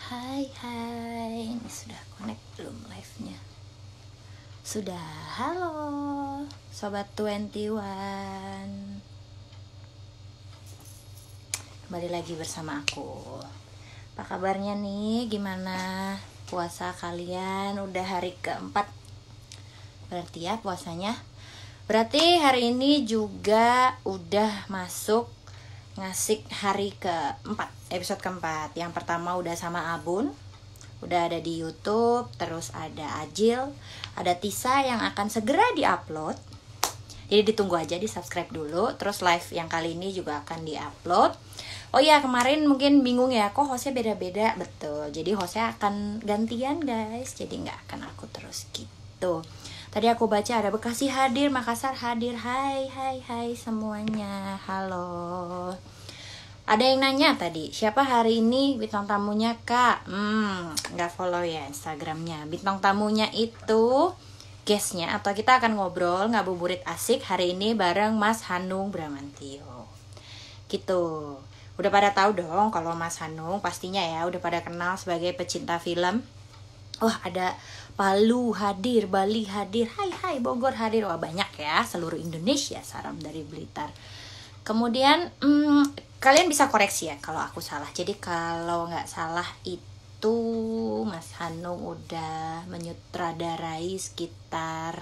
Hai, ini sudah connect belum live-nya? Sudah, halo Sobat 21. Kembali lagi bersama aku. Apa kabarnya nih, gimana puasa kalian? Udah hari keempat berarti ya puasanya. Berarti hari ini juga udah masuk ngasih hari keempat, episode keempat. Yang pertama udah sama Abun, udah ada di YouTube. Terus ada Ajil, ada Tisa yang akan segera diupload. Jadi ditunggu aja, di subscribe dulu. Terus live yang kali ini juga akan diupload. Oh ya, kemarin mungkin bingung ya, kok hostnya beda-beda. Betul, jadi hostnya akan gantian guys. Jadi gak akan aku terus gitu. Tadi aku baca ada Bekasi hadir, Makassar hadir. Hai semuanya, halo. Ada yang nanya tadi, siapa hari ini bintang tamunya kak? Gak follow ya Instagramnya. Bintang tamunya itu guestnya, atau kita akan ngobrol ngabuburit asik hari ini bareng Mas Hanung Bramantio. Gitu. Udah pada tahu dong kalau Mas Hanung pastinya ya udah pada kenal sebagai pecinta film. Wah, ada Palu hadir, Bali hadir, hai Bogor hadir. Wah, banyak ya, seluruh Indonesia salam dari Blitar. Kemudian kalian bisa koreksi ya kalau aku salah. Jadi kalau nggak salah itu Mas Hanung udah menyutradarai sekitar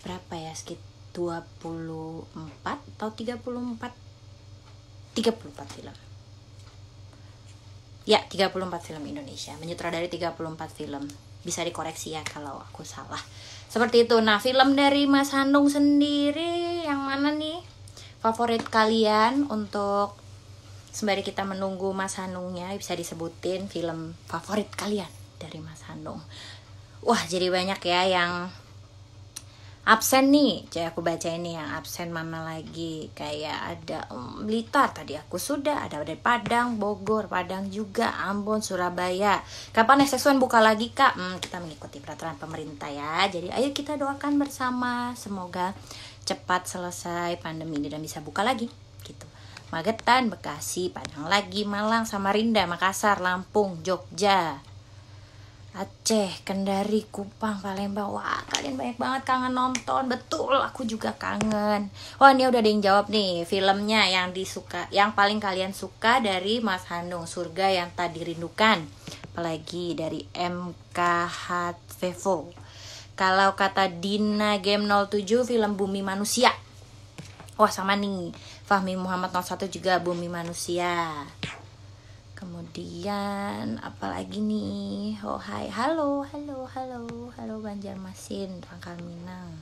berapa ya, sekitar 24 atau 34 film. Ya, 34 film Indonesia, menyutradarai 34 film. Bisa dikoreksi ya kalau aku salah. Seperti itu. Nah, film dari Mas Hanung sendiri yang mana nih favorit kalian? Untuk sembari kita menunggu Mas Hanungnya, bisa disebutin film favorit kalian dari Mas Hanung. Wah, jadi banyak ya yang absen nih. Jadi aku baca ini yang absen mana lagi. Kayak ada Blitar tadi aku sudah, ada dari Padang, Bogor, Padang juga, Ambon, Surabaya. Kapan SX1 buka lagi kak? Kita mengikuti peraturan pemerintah ya. Jadi ayo kita doakan bersama, semoga cepat selesai pandemi ini dan bisa buka lagi gitu. Magetan, Bekasi, Padang lagi, Malang, Samarinda, Makassar, Lampung, Jogja, Aceh, Kendari, Kupang, Palembang. Wah, kalian banyak banget kangen nonton. Betul, aku juga kangen. Wah, ini udah ada yang jawab nih. Filmnya yang paling kalian suka dari Mas Hanung, Surga yang Tak Dirindukan. Apalagi dari MKH Vevo. Kalau kata Dina Game 07, film Bumi Manusia. Wah, sama nih. Fahmi Muhammad 01 juga Bumi Manusia. Kemudian apalagi nih? Oh, hai. Halo Banjarmasin, Pangkal Minang.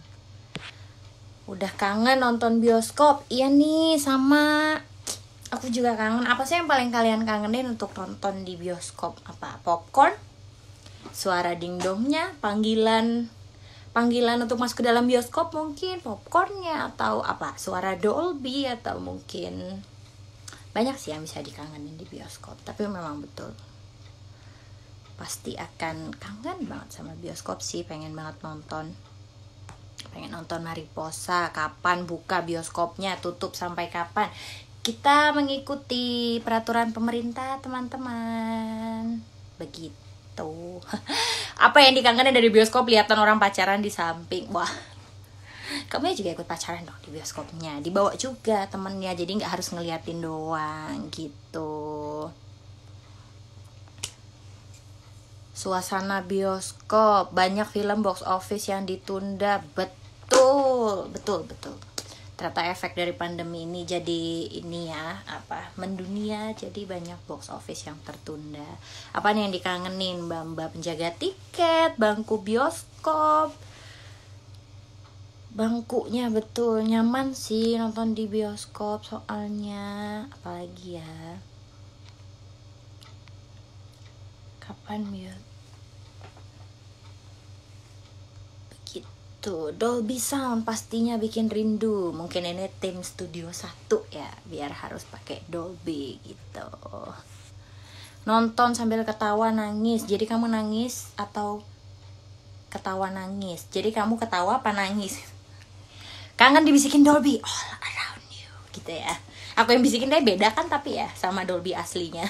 Udah kangen nonton bioskop. Iya nih, sama. Aku juga kangen. Apa sih yang paling kalian kangenin untuk nonton di bioskop? Apa? Popcorn? Suara dingdongnya, panggilan untuk masuk ke dalam bioskop mungkin, popcornnya, atau apa? Suara Dolby, atau mungkin banyak sih yang bisa dikangenin di bioskop. Tapi memang betul pasti akan kangen banget sama bioskop sih. Pengen banget nonton Mariposa. Kapan buka bioskopnya, tutup sampai kapan? Kita mengikuti peraturan pemerintah teman-teman. Begitu. Apa yang dikangenin dari bioskop? Lihatan orang pacaran di samping. Wah, kamu juga ikut pacaran dong di bioskopnya. Dibawa juga temennya, jadi gak harus ngeliatin doang gitu. Suasana bioskop, banyak film box office yang ditunda. Betul. Ternyata efek dari pandemi ini jadi ini ya, mendunia, jadi banyak box office yang tertunda. Apa nih yang dikangenin? Mbak penjaga tiket, bangku bioskop. Bangkunya betul nyaman sih nonton di bioskop soalnya. Apalagi ya, kapan ya begitu. Dolby Sound pastinya bikin rindu. Mungkin ini tim Studio 1 ya, biar harus pakai Dolby gitu. Nonton sambil ketawa nangis. Jadi kamu nangis atau ketawa nangis? Jadi kamu ketawa apa nangis? Kangen dibisikin Dolby all around you gitu ya. Aku yang bisikin deh beda kan, tapi ya sama Dolby aslinya.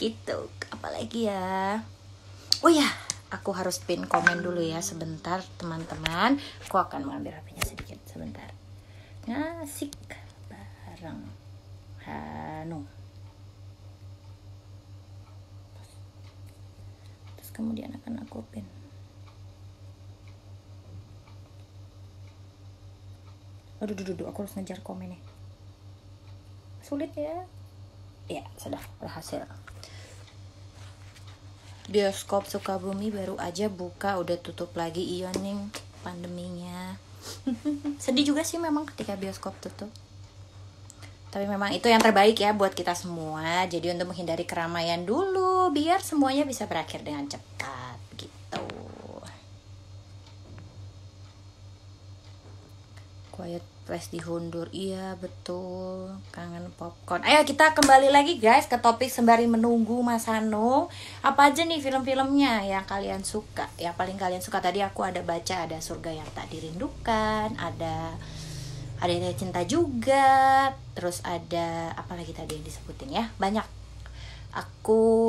Gitu. Apalagi ya. Oh ya, aku harus pin komen dulu ya sebentar teman-teman. Aku akan mengambil HP-nya sedikit sebentar. Ngasik bareng Hanung. Terus kemudian akan aku pin. Aduh, aku harus ngejar komennya. Sulit ya. Ya, sudah berhasil. Bioskop Sukabumi baru aja buka, udah tutup lagi. Iya nih, pandeminya. Sedih juga sih memang ketika bioskop tutup. Tapi memang itu yang terbaik ya buat kita semua. Jadi untuk menghindari keramaian dulu, biar semuanya bisa berakhir dengan cepat gitu. Quiet Place diundur, iya betul. Kangen popcorn. Ayo kita kembali lagi guys ke topik sembari menunggu Mas Hanung. Apa aja nih film-filmnya yang kalian suka? Yang paling kalian suka tadi aku ada baca, ada Surga Yang Tak Dirindukan, ada Cinta juga, terus ada apa lagi tadi yang disebutin ya? Banyak.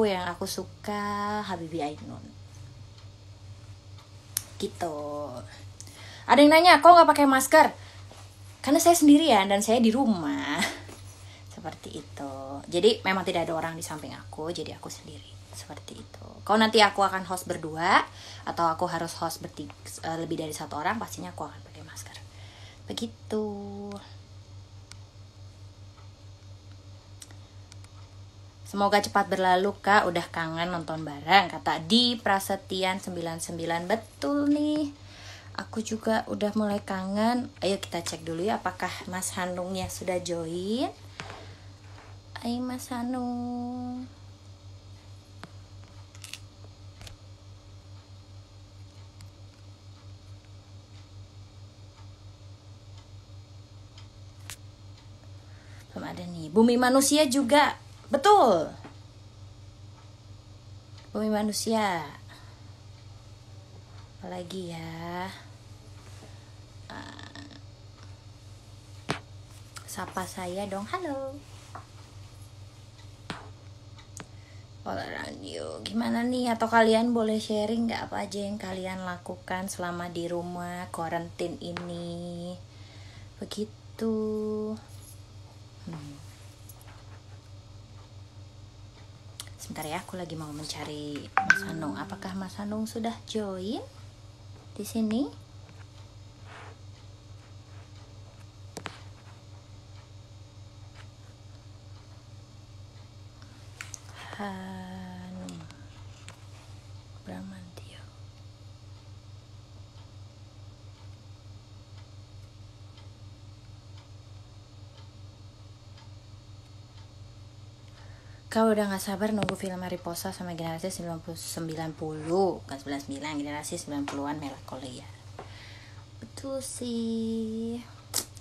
Yang aku suka Habibie Ainun. Gitu. Ada yang nanya, kok nggak pakai masker? Karena saya sendirian dan saya di rumah. Seperti itu. Jadi memang tidak ada orang di samping aku, jadi aku sendiri. Seperti itu. Kalau nanti aku akan host berdua atau aku harus host lebih dari satu orang, pastinya aku akan pakai masker. Begitu. Semoga cepat berlalu Kak, udah kangen nonton bareng, kata Di Prasetyan 99. Betul nih. Aku juga udah mulai kangen. Ayo kita cek dulu ya apakah Mas Hanungnya sudah join. Ayo Mas Hanung. Belum ada nih. Bumi Manusia juga. Betul. Bumi Manusia. Apalagi ya. Sapa saya dong. Halo. Olaranyo. Gimana nih? Atau kalian boleh sharing gak apa aja yang kalian lakukan selama di rumah karantin ini? Begitu. Sebentar ya, aku lagi mau mencari Mas Hanung. Apakah Mas Hanung sudah join di sini? Hanung Bramantio. Kau udah gak sabar nunggu film Mariposa sama generasi 90, bukan 99, generasi 90-an melankolia. Betul sih.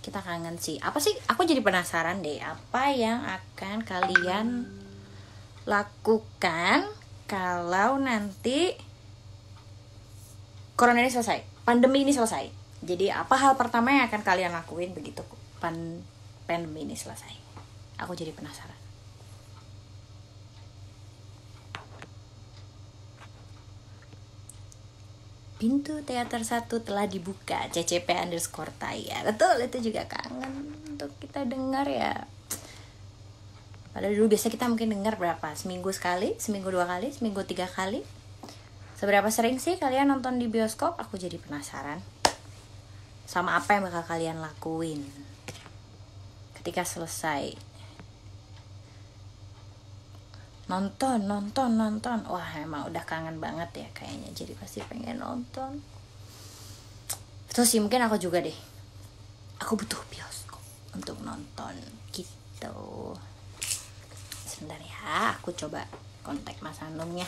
Kita kangen sih. Apa sih? Aku jadi penasaran deh, apa yang akan kalian lakukan kalau nanti corona ini selesai, pandemi ini selesai. Jadi apa hal pertama yang akan kalian lakuin begitu pandemi ini selesai? Aku jadi penasaran. Pintu teater 1 telah dibuka, CCP_Taya. Betul, itu juga kangen untuk kita dengar ya. Padahal dulu biasa kita mungkin dengar berapa? Seminggu sekali, seminggu 2 kali, seminggu 3 kali. Seberapa sering sih kalian nonton di bioskop? Aku jadi penasaran. Sama apa yang bakal kalian lakuin ketika selesai nonton. Wah, emang udah kangen banget ya kayaknya. Jadi pasti pengen nonton. Terus sih mungkin aku juga deh. Aku butuh bioskop untuk nonton gitu. Sebentar ya, aku coba kontak Mas Hanungnya.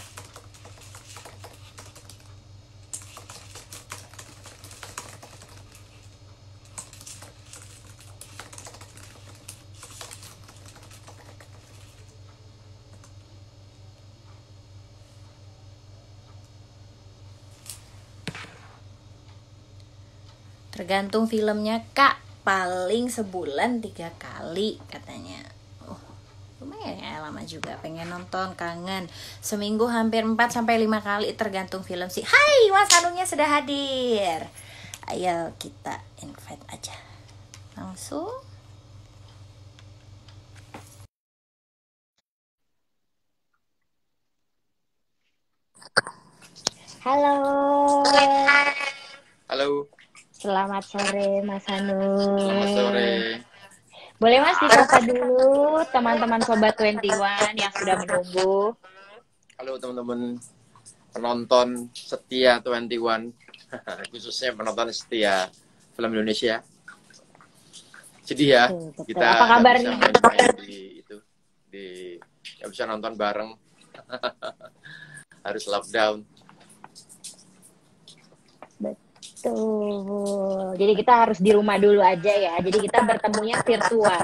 Tergantung filmnya Kak, paling sebulan 3 kali katanya. Lumayan ya, lama juga. Pengen nonton, kangen. Seminggu hampir 4-5 kali tergantung film sih. Hai, Mas Anunya sudah hadir. Ayo kita invite aja. Langsung. Halo. Halo. Selamat sore Mas Hanu. Selamat sore. Boleh Mas disapa dulu teman-teman Sobat 21 yang sudah menunggu. Halo teman-teman penonton setia 21. Khususnya penonton setia film Indonesia. Sedih ya, Betul. kita Apa kabarnya? bisa main-main nggak bisa nonton bareng. Harus lockdown. Betul. Jadi kita harus di rumah dulu aja ya. Jadi kita bertemunya virtual.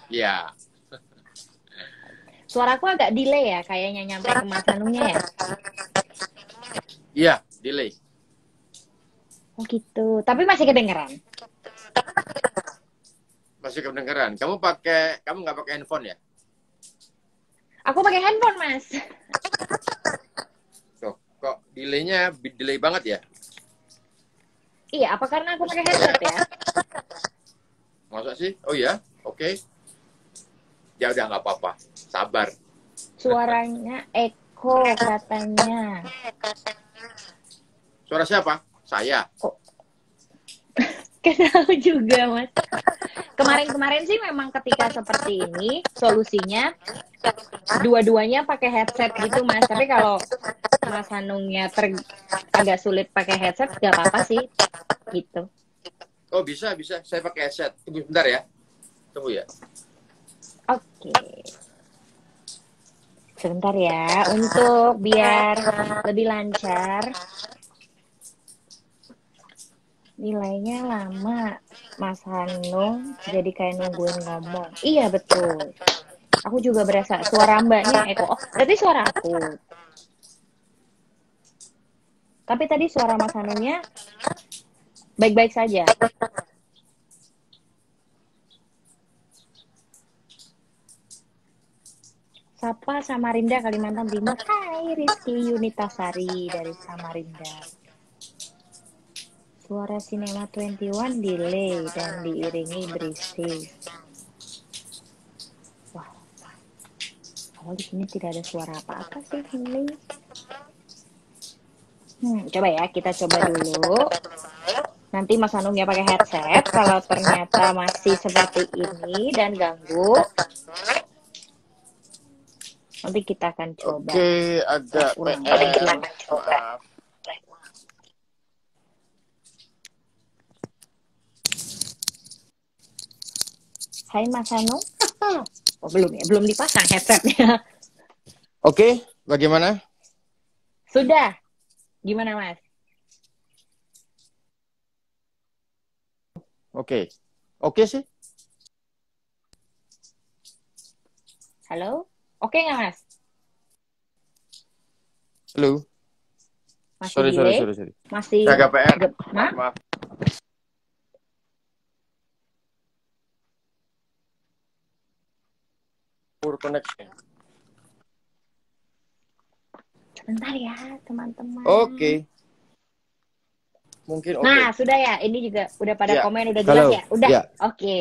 Ya. Suaraku agak delay ya, kayaknya nyampe ke Mas Hanunya ya. Iya, delay. Oh gitu. Tapi masih kedengeran. Masih kedengeran. Kamu nggak pakai handphone ya? Aku pakai handphone, Mas. Kok delay-nya delay banget ya? Iya, apa karena aku pakai headset ya? Masa sih? Oh iya, oke. Ya udah nggak apa-apa, sabar. Suaranya echo katanya. Suara siapa? Saya. Kok kenal juga, Mas. Kemarin-kemarin sih memang ketika seperti ini, solusinya dua-duanya pakai headset gitu, Mas. Tapi kalau Mas Hanungnya agak sulit pakai headset, gak apa-apa sih. Gitu. Oh bisa. Saya pakai headset. Tunggu sebentar ya. Tunggu ya. Oke. Sebentar ya, untuk biar lebih lancar. Nilainya lama, Mas Hanung, jadi kayak nungguin ngomong. Iya, betul. Aku juga berasa suara mbaknya Eko. Oh, berarti suara aku. Tapi tadi suara Mas Hanungnya baik-baik saja. Sapa Samarinda, Kalimantan Timur. Hai, Rizky Yunitasari dari Samarinda. Suara Cinema 21 delay dan diiringi berisik. Wah, kalau di sini tidak ada suara apa-apa sih ini. Coba ya, kita coba dulu. Nanti Mas Anung ya pakai headset. Kalau ternyata masih seperti ini dan ganggu, nanti kita akan coba. Oke, agak PR. Maaf. Hai Mas Anung. Oh belum ya, belum dipasang headsetnya. Oke, bagaimana? Sudah. Gimana Mas? Oke sih. Halo? Oke nggak Mas? Halo. Masih Sorry. delay? Masih Agak PR. Maaf. Poor connection. Sebentar ya teman-teman. Oke. Mungkin oke. Nah, sudah ya. Ini juga udah pada komen, udah jelas Halo. ya? Udah. Ya. Oke,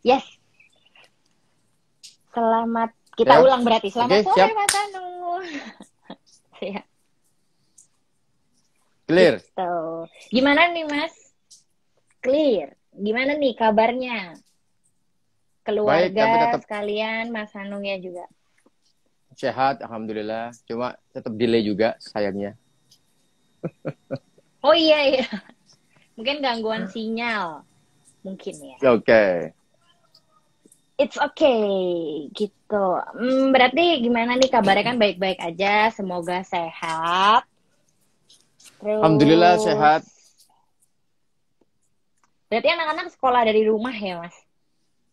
yes. Selamat, kita ulang berarti. Selamat sore, siap. Mas Anu. Ya. Clear. Gitu. Gimana nih, Mas? Clear. Gimana nih kabarnya? Keluarga Baik, tetap sekalian, Mas Hanungnya juga. sehat, alhamdulillah. Cuma tetap delay juga, sayangnya. Oh iya. Mungkin gangguan sinyal. Mungkin ya. Oke. It's okay, gitu. Berarti gimana nih kabarnya, kan baik-baik aja, semoga sehat. Terus, Alhamdulillah sehat. Berarti anak-anak sekolah dari rumah ya, Mas?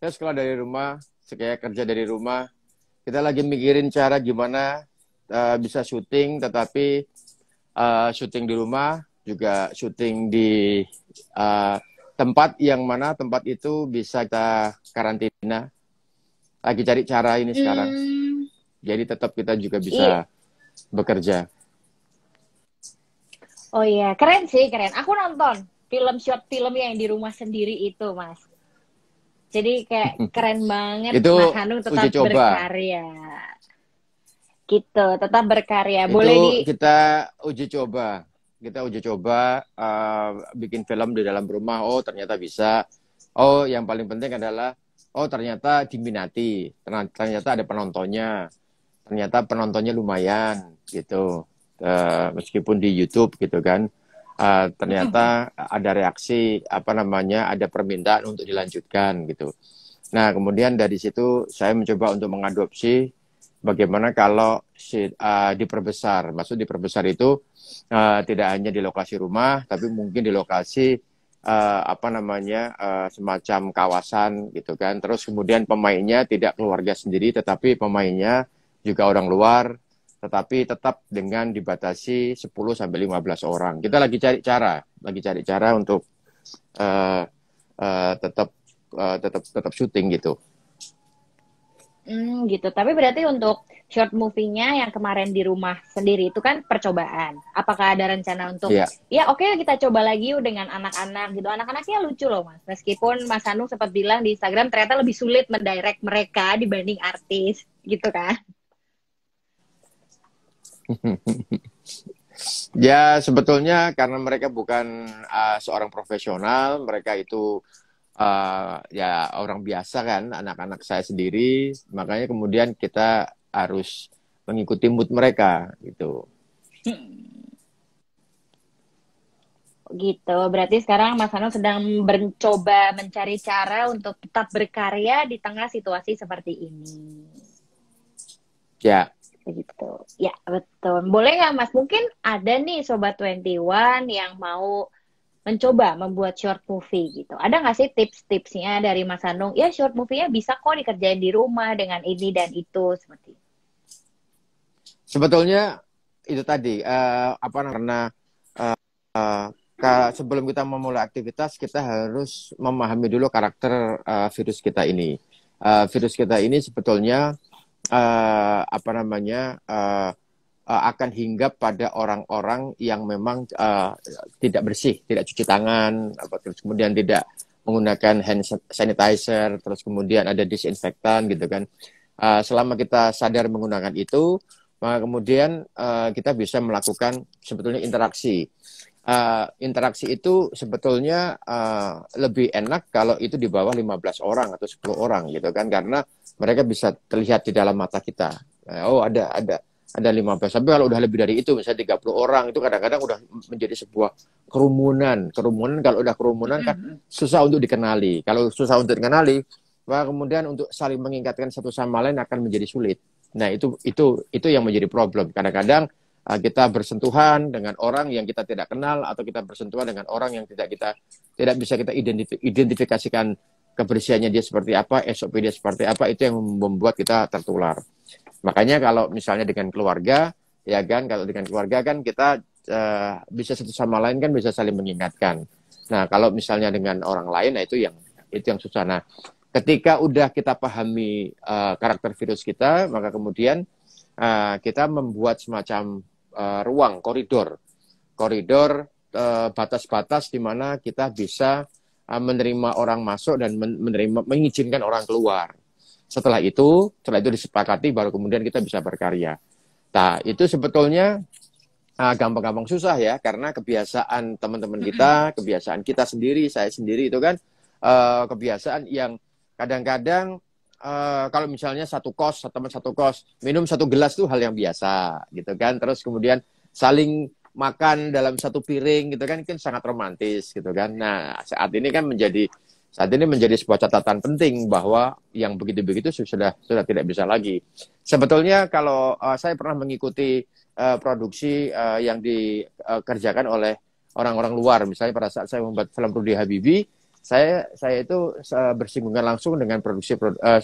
Saya sekolah dari rumah, saya kerja dari rumah. Kita lagi mikirin cara gimana bisa syuting, tetapi syuting di rumah, juga syuting di tempat yang mana tempat itu bisa kita karantina. lagi cari cara ini sekarang. Hmm, Jadi tetap kita juga iya. bisa bekerja. Oh iya, keren sih, keren. Aku nonton film short film yang di rumah sendiri itu, Mas. Jadi kayak keren banget Itu Mas Hanung uji tetap coba. berkarya. Gitu, tetap berkarya. Itu Boleh di kita uji coba. Kita uji coba bikin film di dalam rumah. Oh, ternyata bisa. Oh, yang paling penting adalah oh, ternyata diminati. Ternyata ada penontonnya. Ternyata penontonnya lumayan gitu. Meskipun di YouTube gitu kan. Ternyata ada reaksi apa namanya, ada permintaan untuk dilanjutkan gitu. Nah, kemudian dari situ saya mencoba untuk mengadopsi bagaimana kalau diperbesar. Maksud diperbesar itu tidak hanya di lokasi rumah, tapi mungkin di lokasi apa namanya, semacam kawasan gitu kan. Terus kemudian pemainnya tidak keluarga sendiri, tetapi pemainnya juga orang luar, tetapi tetap dengan dibatasi 10 sampai 15 orang. Kita lagi cari cara untuk uh, tetap tetap syuting gitu. gitu. Tapi berarti untuk short movie-nya yang kemarin di rumah sendiri itu kan percobaan. Apakah ada rencana untuk Iya. ya oke kita coba lagi yuk dengan anak-anak gitu. Anak-anaknya lucu loh Mas. Meskipun Mas Hanung sempat bilang di Instagram ternyata lebih sulit mendirect mereka dibanding artis gitu kan. Ya, sebetulnya karena mereka bukan seorang profesional, mereka itu ya orang biasa kan, anak-anak saya sendiri, makanya kemudian kita harus mengikuti mood mereka gitu. Gitu. Berarti sekarang Mas Hanung sedang mencoba mencari cara untuk tetap berkarya di tengah situasi seperti ini. Ya, Begitu. Ya, betul. Boleh nggak, Mas? Mungkin ada nih Sobat 21 yang mau mencoba membuat short movie gitu. Ada nggak sih tips-tipsnya dari Mas Hanung? Ya, short movie-nya bisa kok dikerjain di rumah dengan ini dan itu. Seperti itu. sebetulnya itu tadi apa karena sebelum kita memulai aktivitas kita harus memahami dulu karakter virus kita ini. Virus kita ini sebetulnya apa namanya akan hinggap pada orang-orang yang memang tidak bersih, tidak cuci tangan, terus kemudian tidak menggunakan hand sanitizer, terus kemudian ada disinfektan gitu kan. Selama kita sadar menggunakan itu, maka kemudian kita bisa melakukan sebetulnya interaksi. Interaksi itu sebetulnya lebih enak kalau itu di bawah 15 orang atau 10 orang gitu kan, karena mereka bisa terlihat di dalam mata kita. Oh, ada 15. Tapi kalau udah lebih dari itu, misalnya 30 orang, itu kadang-kadang udah menjadi sebuah kerumunan. Kerumunan, kalau udah kerumunan kan susah untuk dikenali. Kalau susah untuk dikenali, maka kemudian untuk saling mengingatkan satu sama lain akan menjadi sulit. Nah, itu yang menjadi problem. Kadang-kadang kita bersentuhan dengan orang yang kita tidak kenal, atau kita bersentuhan dengan orang yang tidak bisa kita identifikasikan kebersihannya dia seperti apa, SOP dia seperti apa, itu yang membuat kita tertular. Makanya kalau misalnya dengan keluarga, ya kan, kalau dengan keluarga kan kita bisa satu sama lain kan bisa saling mengingatkan. Nah, kalau misalnya dengan orang lain, nah itu yang susah. Nah, ketika udah kita pahami karakter virus kita, maka kemudian kita membuat semacam ruang koridor batas-batas di mana kita bisa menerima orang masuk dan mengizinkan orang keluar. Setelah itu disepakati, baru kemudian kita bisa berkarya. Nah, itu sebetulnya gampang-gampang susah ya, karena kebiasaan teman-teman kita, kebiasaan kita sendiri, saya sendiri itu kan kebiasaan yang kadang-kadang kalau misalnya teman satu kos minum satu gelas itu hal yang biasa gitu kan. Terus kemudian saling makan dalam satu piring gitu kan sangat romantis gitu kan. Nah, saat ini menjadi sebuah catatan penting bahwa yang begitu-begitu sudah tidak bisa lagi. Sebetulnya kalau saya pernah mengikuti produksi yang dikerjakan oleh orang-orang luar, misalnya pada saat saya membuat film Rudy Habibie, saya itu bersinggungan langsung dengan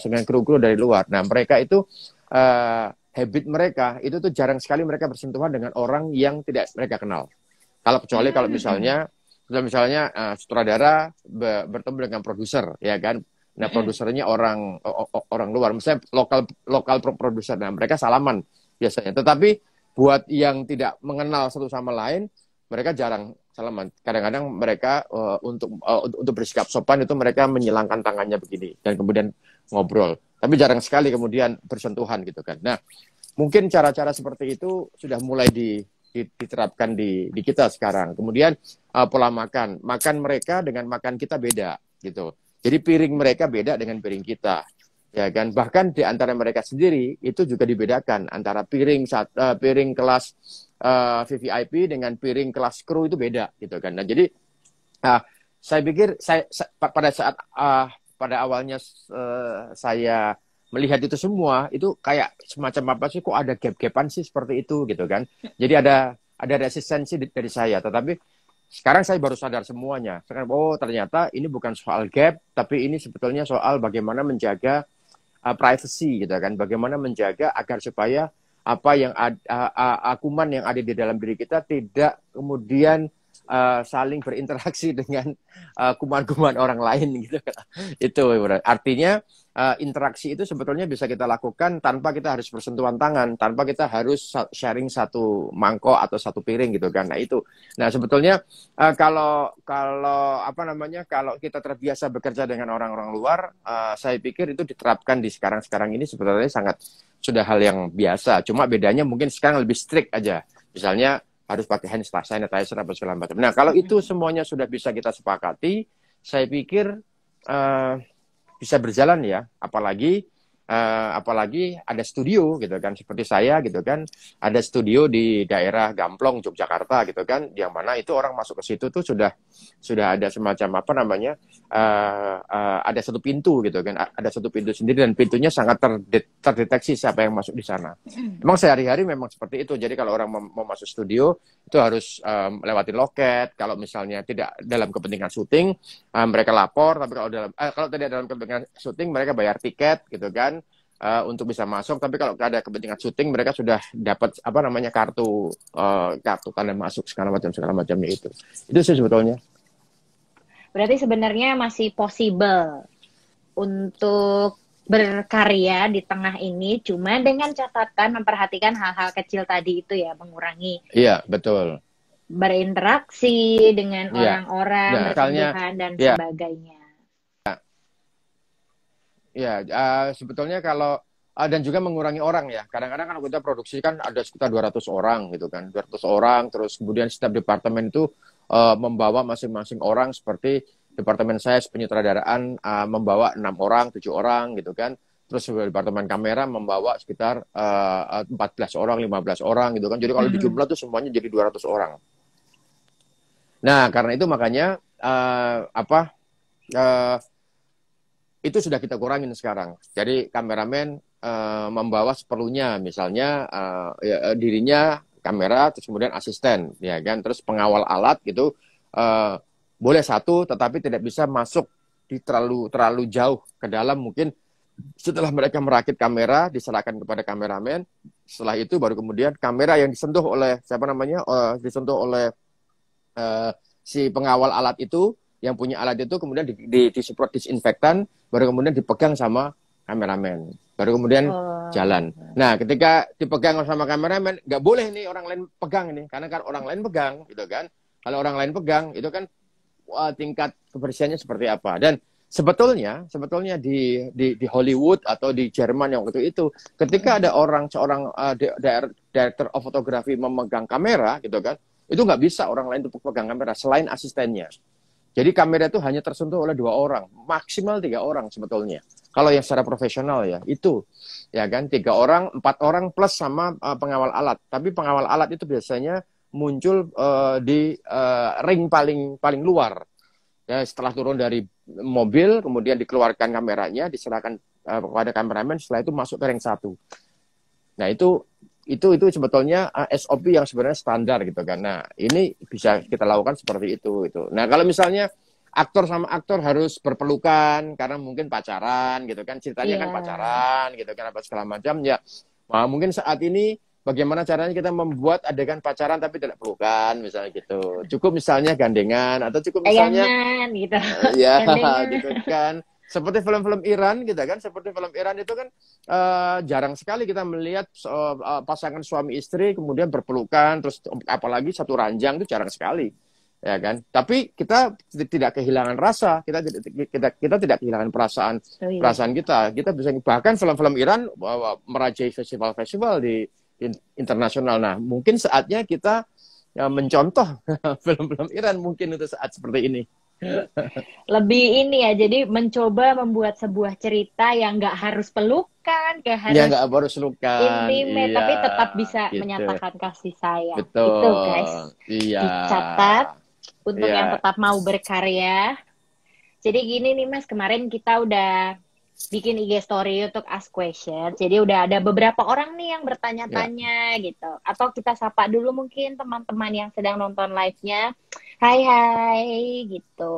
dengan kru-kru dari luar. Nah, mereka itu habit mereka itu tuh jarang sekali mereka bersentuhan dengan orang yang tidak mereka kenal. Kecuali kalau misalnya sutradara bertemu dengan produser, ya kan. Nah, produsernya orang luar, misalnya lokal produser. Nah, mereka salaman biasanya. Tetapi buat yang tidak mengenal satu sama lain, mereka jarang salaman. Kadang-kadang mereka untuk bersikap sopan itu mereka menyilangkan tangannya begini dan kemudian ngobrol. Tapi jarang sekali kemudian bersentuhan gitu kan. Nah, mungkin cara-cara seperti itu sudah mulai diterapkan di kita sekarang. Kemudian pola makan mereka dengan makan kita beda gitu. Jadi piring mereka beda dengan piring kita, ya kan. Bahkan di antara mereka sendiri itu juga dibedakan antara piring kelas VVIP dengan piring kelas kru itu beda, gitu kan. Nah jadi saya pikir pada saat pada awalnya saya melihat itu semua itu kayak semacam apa sih, kok ada gap-gapan sih seperti itu, gitu kan. Jadi ada resistensi dari saya, tetapi sekarang saya baru sadar semuanya. Sekarang, oh ternyata ini bukan soal gap, tapi ini sebetulnya soal bagaimana menjaga privacy, gitu kan. Bagaimana menjaga agar supaya apa yang akuman yang ada di dalam diri kita tidak kemudian saling berinteraksi dengan kuman-kuman orang lain, gitu. Itu artinya interaksi itu sebetulnya bisa kita lakukan tanpa kita harus bersentuhan tangan, tanpa kita harus sharing satu mangkok atau satu piring, gitu kan. Nah itu. Nah sebetulnya kalau apa namanya, kalau kita terbiasa bekerja dengan orang-orang luar, saya pikir itu diterapkan di sekarang ini sebetulnya sudah hal yang biasa. Cuma bedanya mungkin sekarang lebih strict aja. Misalnya harus pakai hand sanitizer apa segala macam. Nah, kalau itu semuanya sudah bisa kita sepakati, saya pikir bisa berjalan ya. Apalagi ada studio, gitu kan, seperti saya, gitu kan, ada studio di daerah Gamplong, Yogyakarta, gitu kan, yang mana itu orang masuk ke situ tuh sudah ada semacam apa namanya, ada satu pintu, gitu kan, ada satu pintu sendiri dan pintunya sangat terdeteksi siapa yang masuk di sana. Memang sehari-hari memang seperti itu. Jadi kalau orang mau masuk studio itu harus melewati loket. Kalau misalnya tidak dalam kepentingan syuting, mereka lapor. Tapi kalau tidak dalam kepentingan syuting, mereka bayar tiket, gitu kan, untuk bisa masuk. Tapi kalau ada kepentingan syuting, mereka sudah dapat apa namanya, kartu tanda masuk segala macamnya itu. Itu sih sebetulnya. Berarti sebenarnya masih possible untuk berkarya di tengah ini, cuma dengan catatan memperhatikan hal-hal kecil tadi itu ya, mengurangi. Iya, betul. Berinteraksi dengan orang-orang, bersentuhan dan sebagainya. Ya, sebetulnya kalau dan juga mengurangi orang ya. Kadang-kadang kan kita produksi kan ada sekitar 200 orang, gitu kan. 200 orang, terus kemudian setiap departemen itu membawa masing-masing orang. Seperti departemen saya penyutradaraan membawa 6 orang, 7 orang, gitu kan. Terus departemen kamera membawa sekitar 14 orang, 15 orang, gitu kan. Jadi kalau dijumlah tuh semuanya jadi 200 orang. Nah, karena itu makanya itu sudah kita kurangin sekarang. Jadi kameramen membawa seperlunya, misalnya dirinya kamera, terus kemudian asisten, ya kan, terus pengawal alat gitu, boleh satu, tetapi tidak bisa masuk di terlalu jauh ke dalam. Mungkin setelah mereka merakit kamera diserahkan kepada kameramen. Setelah itu baru kemudian kamera yang disentuh oleh si pengawal alat itu, yang punya alat itu kemudian disemprot disinfektan, baru kemudian dipegang sama kameramen, baru kemudian jalan. Nah, ketika dipegang sama kameramen, nggak boleh nih orang lain pegang ini, karena kan orang lain pegang, gitu kan. Kalau orang lain pegang, itu kan tingkat kebersihannya seperti apa. Dan sebetulnya di Hollywood atau di Jerman yang waktu itu, ketika ada seorang director of photography memegang kamera, gitu kan, itu nggak bisa orang lain untuk pegang kamera selain asistennya. Jadi kamera itu hanya tersentuh oleh 2 orang, maksimal 3 orang sebetulnya. Kalau yang secara profesional ya, itu ya kan 3 orang, 4 orang plus sama pengawal alat. Tapi pengawal alat itu biasanya muncul di ring paling luar. Ya, setelah turun dari mobil, kemudian dikeluarkan kameranya, diserahkan kepada kameramen, setelah itu masuk ke ring 1. Nah, itu sebetulnya SOP yang sebenarnya standar, gitu kan. Nah, ini bisa kita lakukan seperti itu. Nah, kalau misalnya aktor sama aktor harus berpelukan karena mungkin pacaran, gitu kan, ceritanya kan pacaran, gitu kan, apa segala macam ya. Nah, mungkin saat ini bagaimana caranya kita membuat adegan pacaran tapi tidak pelukan, misalnya gitu. Cukup misalnya gandengan, atau cukup misalnya gitu. ya, gitu kan. seperti film-film Iran gitu kan, seperti film Iran itu kan jarang sekali kita melihat pasangan suami istri kemudian berpelukan terus apalagi satu ranjang, itu jarang sekali, ya kan. Tapi kita tidak kehilangan rasa, kita tidak kehilangan perasaan kita bisa, bahkan film-film Iran merajai festival-festival di internasional. Nah, mungkin saatnya kita mencontoh film-film Iran mungkin untuk saat seperti ini. Lebih ini ya, jadi mencoba membuat sebuah cerita yang nggak harus pelukan, nggak harus nggak harus pelukan, intimate, iya, tapi tetap bisa gitu. menyatakan kasih sayang. Betul. Itu guys, iya. dicatat untuk Iya. yang tetap mau berkarya. Jadi gini nih Mas, kemarin kita udah bikin IG story untuk ask question. Jadi udah ada beberapa orang nih yang bertanya-tanya gitu. Atau kita sapa dulu mungkin teman-teman yang sedang nonton live-nya. Hai gitu.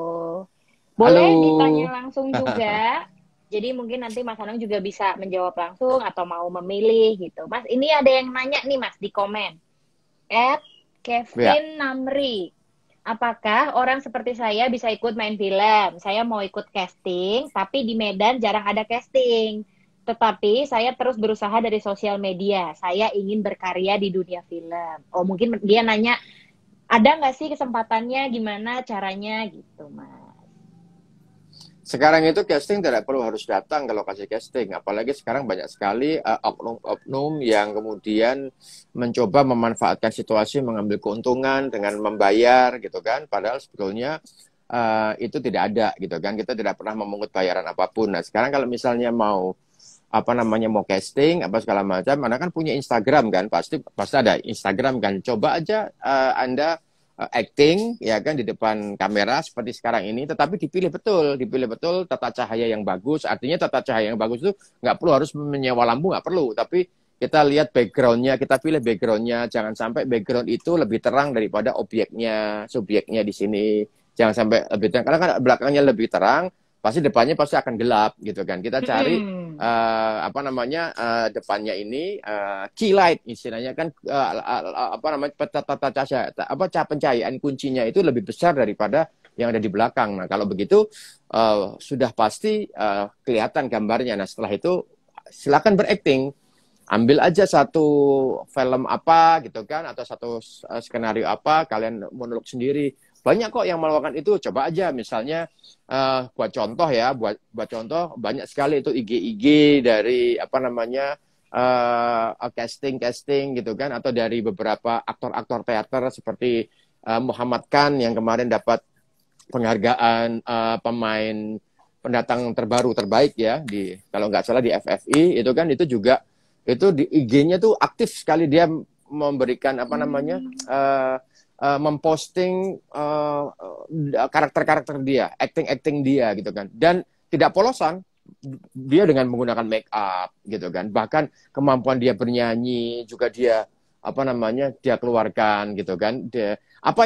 Boleh Halo. ditanya langsung juga. Jadi mungkin nanti Mas Anung juga bisa menjawab langsung atau mau memilih gitu. Mas, ini ada yang nanya nih Mas di komen. Kevin Namri. Apakah orang seperti saya bisa ikut main film? Saya mau ikut casting, tapi di Medan jarang ada casting. Tetapi saya terus berusaha dari sosial media. Saya ingin berkarya di dunia film. Oh, mungkin dia nanya, ada nggak sih kesempatannya, gimana caranya gitu, Mas? Sekarang itu casting tidak perlu harus datang ke lokasi casting, apalagi sekarang banyak sekali oknum-oknum yang kemudian mencoba memanfaatkan situasi, mengambil keuntungan dengan membayar gitu kan, padahal sebetulnya itu tidak ada gitu kan, kita tidak pernah memungut bayaran apapun. Nah sekarang kalau misalnya mau mau casting apa segala macam, Anda kan punya Instagram kan, pasti ada Instagram kan, coba aja Anda acting ya kan di depan kamera seperti sekarang ini, tetapi dipilih betul tata cahaya yang bagus. Artinya tata cahaya yang bagus itu nggak perlu harus menyewa lampu, nggak perlu, tapi kita lihat backgroundnya, kita pilih backgroundnya, jangan sampai background itu lebih terang daripada subjeknya di sini, jangan sampai lebih terang, karena kan belakangnya lebih terang pasti depannya pasti akan gelap gitu kan. Kita cari depannya ini key light istilahnya kan, tata cahaya, pencahayaan kuncinya itu lebih besar daripada yang ada di belakang. Nah kalau begitu sudah pasti kelihatan gambarnya. Nah setelah itu silakan berakting, ambil aja satu film apa gitu kan, atau satu skenario apa, kalian monolog sendiri. Banyak kok yang melakukan itu, coba aja misalnya buat contoh banyak sekali itu IG dari casting gitu kan, atau dari beberapa aktor-aktor teater seperti Muhammad Khan yang kemarin dapat penghargaan pemain pendatang terbaik ya, kalau nggak salah di FFI itu kan, itu juga itu di IG-nya tuh aktif sekali, dia memberikan memposting karakter-karakter dia, acting dia gitu kan, dan tidak polosan, dia dengan menggunakan make up gitu kan, bahkan kemampuan dia bernyanyi juga dia dia keluarkan gitu kan, dia apa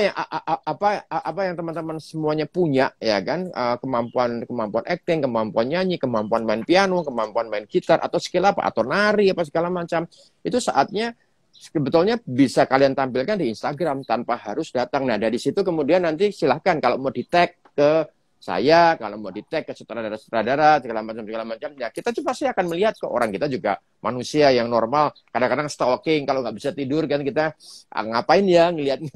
yang teman-teman semuanya punya ya kan, kemampuan acting, kemampuan nyanyi, kemampuan main piano, kemampuan main gitar atau skill apa, atau nari apa segala macam, itu saatnya sebetulnya bisa kalian tampilkan di Instagram tanpa harus datang. Nah dari situ kemudian nanti silahkan kalau mau di tag ke saya, kalau mau di tag ke sutradara segala macam ya, kita juga pasti akan melihat ke orang, kita juga manusia yang normal, kadang-kadang stalking, kalau nggak bisa tidur kan kita ngapain ya ngelihat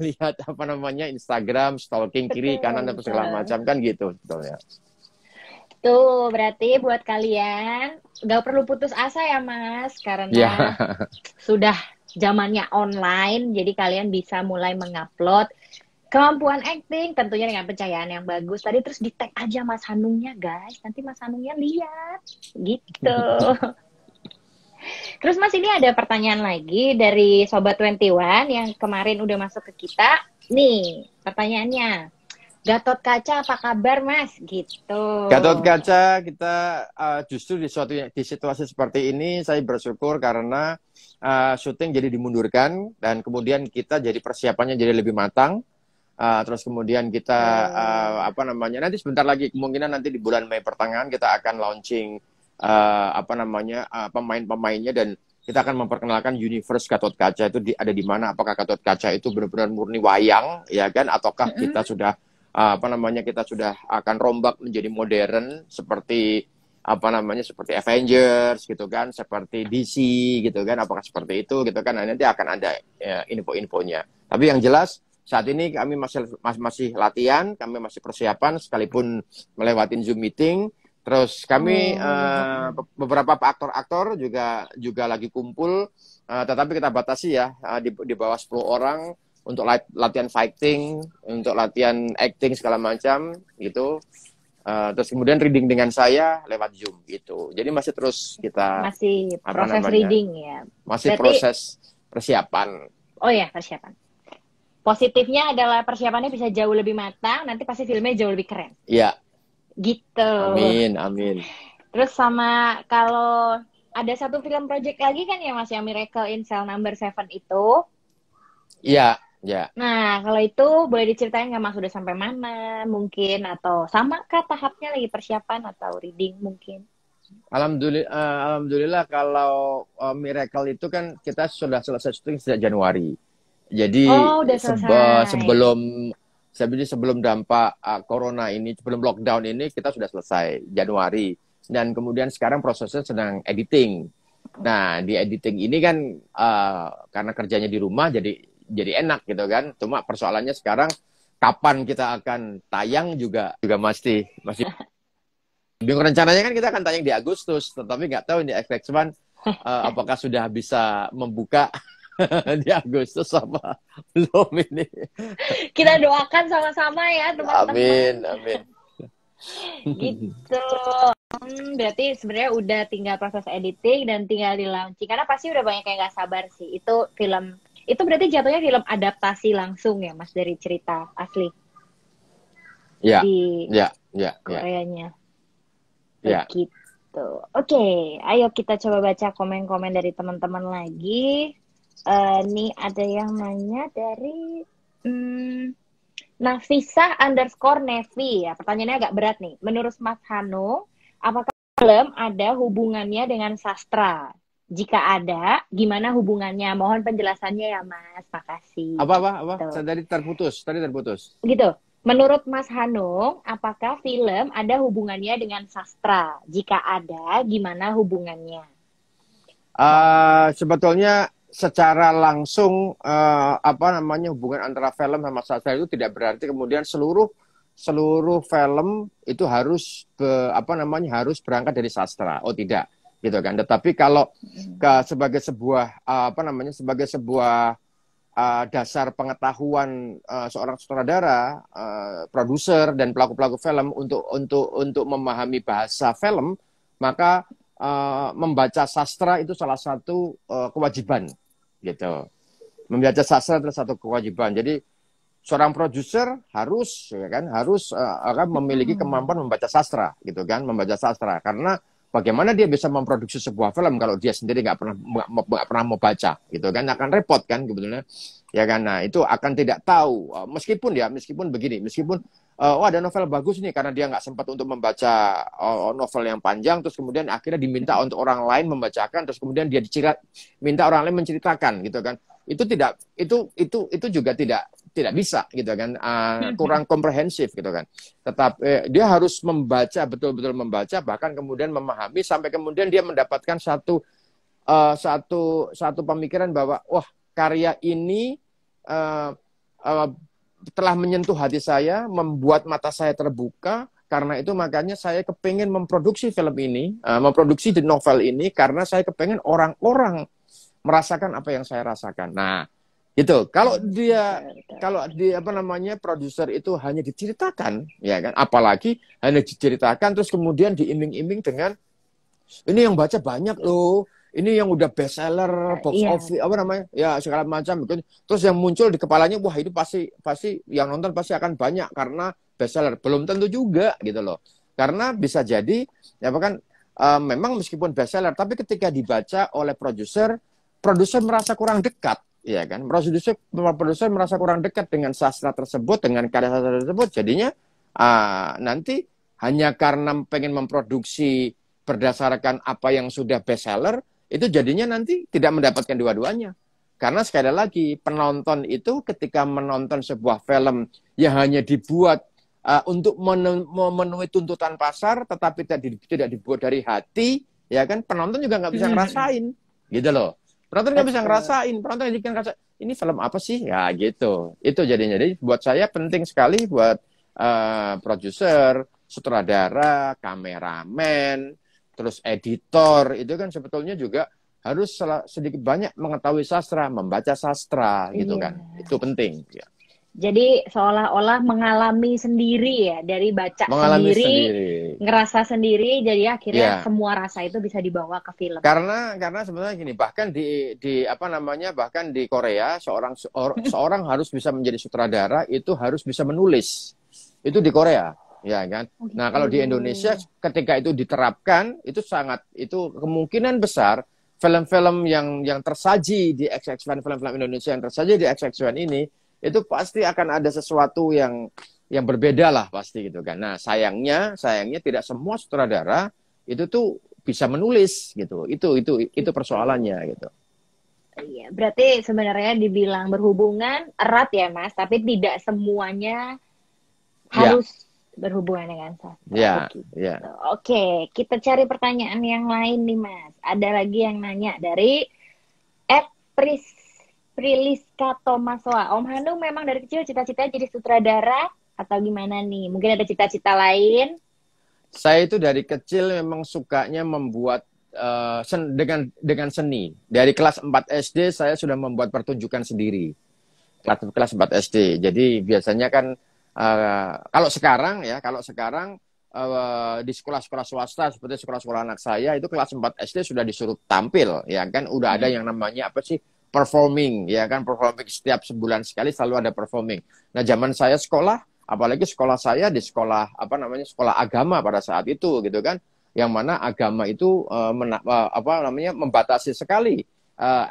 Instagram, stalking kiri kanan apa segala macam kan gitu sebetulnya. Tuh, berarti buat kalian nggak perlu putus asa ya Mas, karena sudah zamannya online, jadi kalian bisa mulai mengupload kemampuan acting, tentunya dengan pencahayaan yang bagus tadi, terus di tag aja Mas Hanungnya guys, nanti Mas Hanungnya lihat gitu. Terus Mas, ini ada pertanyaan lagi dari Sobat 21 yang kemarin udah masuk ke kita. Nih pertanyaannya, Gatot Kaca apa kabar Mas? Gitu. Gatot Kaca, kita justru di situasi seperti ini saya bersyukur karena syuting jadi dimundurkan, dan kemudian kita jadi persiapannya jadi lebih matang. Terus kemudian kita nanti sebentar lagi, kemungkinan nanti di bulan Mei pertengahan kita akan launching pemain-pemainnya, dan kita akan memperkenalkan universe Gatot Kaca itu ada di mana. Apakah Gatot Kaca itu benar-benar murni wayang ya kan, ataukah kita sudah kita sudah akan rombak menjadi modern seperti seperti Avengers gitu kan, seperti DC gitu kan, apakah seperti itu gitu kan. Nah, nanti akan ada info-infonya. Tapi yang jelas saat ini kami masih latihan, kami masih persiapan sekalipun melewatin Zoom meeting. Terus kami beberapa aktor-aktor juga lagi kumpul, tetapi kita batasi ya di bawah 10 orang untuk latihan fighting, untuk latihan acting segala macam gitu. Terus kemudian reading dengan saya lewat Zoom gitu. Jadi masih terus kita proses reading ya. Masih proses persiapan. Oh ya, persiapan. Positifnya adalah persiapannya bisa jauh lebih matang, nanti pasti filmnya jauh lebih keren. Iya. Gitu. Amin. Terus sama kalau ada satu film project lagi kan ya Mas, yang Miracle in Cell Number 7 itu. Iya. Nah, kalau itu boleh diceritain nggak Mas, udah sampai mana mungkin, atau sama kah tahapnya lagi persiapan atau reading mungkin? Alhamdulillah kalau Miracle itu kan kita sudah selesai syuting sejak Januari. Jadi udah selesai. sebelum dampak corona ini, sebelum lockdown ini kita sudah selesai Januari. Dan kemudian sekarang prosesnya sedang editing. Nah, di editing ini kan karena kerjanya di rumah jadi enak gitu kan. Cuma persoalannya sekarang kapan kita akan tayang juga masih bingung. Rencananya kan kita akan tayang di Agustus, tetapi nggak tahu ini FX1 apakah sudah bisa membuka di Agustus apa belum ini. Kita doakan sama-sama ya teman-teman. Amin. Gitu. Berarti sebenarnya udah tinggal proses editing dan tinggal di launching. Karena pasti udah banyak yang nggak sabar sih. Itu berarti jatuhnya film adaptasi langsung ya Mas dari cerita asli. Ya. Koreanya. Ya. Begitu. Oke, ayo kita coba baca komen-komen dari teman-teman lagi. Nih ada yang nanya dari Nafisa_Nevi ya. Pertanyaannya agak berat nih. Menurut Mas Hanung, apakah film ada hubungannya dengan sastra? Jika ada, gimana hubungannya? Mohon penjelasannya ya Mas. Makasih. Apa? Gitu. Tadi terputus. Gitu. Menurut Mas Hanung, apakah film ada hubungannya dengan sastra? Jika ada, gimana hubungannya? Sebetulnya secara langsung hubungan antara film sama sastra itu tidak berarti kemudian seluruh film itu harus harus berangkat dari sastra. Oh tidak, gitu kan. Tetapi kalau sebagai sebuah dasar pengetahuan seorang sutradara, produser dan pelaku-pelaku film untuk memahami bahasa film, maka membaca sastra itu salah satu kewajiban, gitu. Membaca sastra adalah satu kewajiban. Jadi seorang produser harus memiliki kemampuan membaca sastra, gitu kan, membaca sastra. Karena bagaimana dia bisa memproduksi sebuah film kalau dia sendiri nggak pernah mau baca, gitu kan, akan repot kan sebetulnya, ya kan. Nah itu akan tidak tahu, meskipun ada novel bagus nih, karena dia nggak sempat untuk membaca novel yang panjang, terus kemudian akhirnya diminta untuk orang lain membacakan, terus kemudian dia minta orang lain menceritakan, gitu kan. Itu juga tidak bisa, gitu kan, kurang komprehensif, gitu kan. Tetap dia harus membaca, betul-betul membaca, bahkan kemudian memahami sampai kemudian dia mendapatkan satu pemikiran bahwa wah, karya ini telah menyentuh hati saya, membuat mata saya terbuka. Karena itu makanya saya kepengen memproduksi film ini, memproduksi the novel ini, karena saya kepengen orang-orang merasakan apa yang saya rasakan. Nah, itu kalau dia produser itu hanya diceritakan, ya kan, apalagi hanya diceritakan terus kemudian diiming-iming dengan ini yang baca banyak loh, ini yang udah bestseller, box office, segala macam. Terus yang muncul di kepalanya, wah itu pasti yang nonton pasti akan banyak karena bestseller. Belum tentu juga, gitu loh. Karena bisa jadi, memang meskipun bestseller, tapi ketika dibaca oleh produser merasa kurang dekat, ya kan? Produser merasa kurang dekat dengan sastra tersebut, dengan karya sastra tersebut. Jadinya nanti hanya karena pengen memproduksi berdasarkan apa yang sudah bestseller, itu jadinya nanti tidak mendapatkan dua-duanya. Karena sekali lagi, penonton itu ketika menonton sebuah film yang hanya dibuat untuk memenuhi tuntutan pasar, tetapi tidak dibuat dari hati, ya kan, penonton juga nggak bisa ngerasain, gitu loh. Penonton nggak bisa ngerasain, penonton jadi ngerasa ini film apa sih, ya gitu. Itu jadinya. Jadi buat saya penting sekali buat produser, sutradara, kameramen, terus editor, itu kan sebetulnya juga harus sedikit banyak mengetahui sastra, membaca sastra, gitu kan. Itu penting. Ya. Jadi seolah-olah mengalami sendiri ya, dari baca mengalami sendiri, ngerasa sendiri, jadi akhirnya semua rasa itu bisa dibawa ke film. Karena sebenarnya gini, bahkan di apa namanya, bahkan di Korea seorang harus bisa menjadi sutradara, itu harus bisa menulis. Itu di Korea, ya kan. Nah, kalau di Indonesia ketika itu diterapkan, itu kemungkinan besar film-film yang tersaji di XX1, film-film Indonesia yang tersaji di XX1 ini, itu pasti akan ada sesuatu yang berbeda lah pasti gitu kan. Nah, sayangnya tidak semua sutradara itu tuh bisa menulis gitu. Itu persoalannya gitu. Iya, berarti sebenarnya dibilang berhubungan erat ya, Mas, tapi tidak semuanya harus berhubungan dengan sastra. Ya. Oke, kita cari pertanyaan yang lain nih, Mas. Ada lagi yang nanya dari Priliska Tomasoa. Om Hanung memang dari kecil cita-citanya jadi sutradara atau gimana nih? Mungkin ada cita-cita lain? Saya itu dari kecil memang sukanya membuat dengan seni. Dari kelas 4 SD saya sudah membuat pertunjukan sendiri. Kelas 4 SD. Jadi biasanya kan kalau sekarang di sekolah-sekolah swasta seperti sekolah-sekolah anak saya itu kelas 4 SD sudah disuruh tampil, ya kan, udah ada yang namanya apa sih, performing, ya kan, performing setiap sebulan sekali selalu ada performing. Nah, zaman saya sekolah, apalagi sekolah saya di sekolah sekolah agama pada saat itu gitu kan, yang mana agama itu membatasi sekali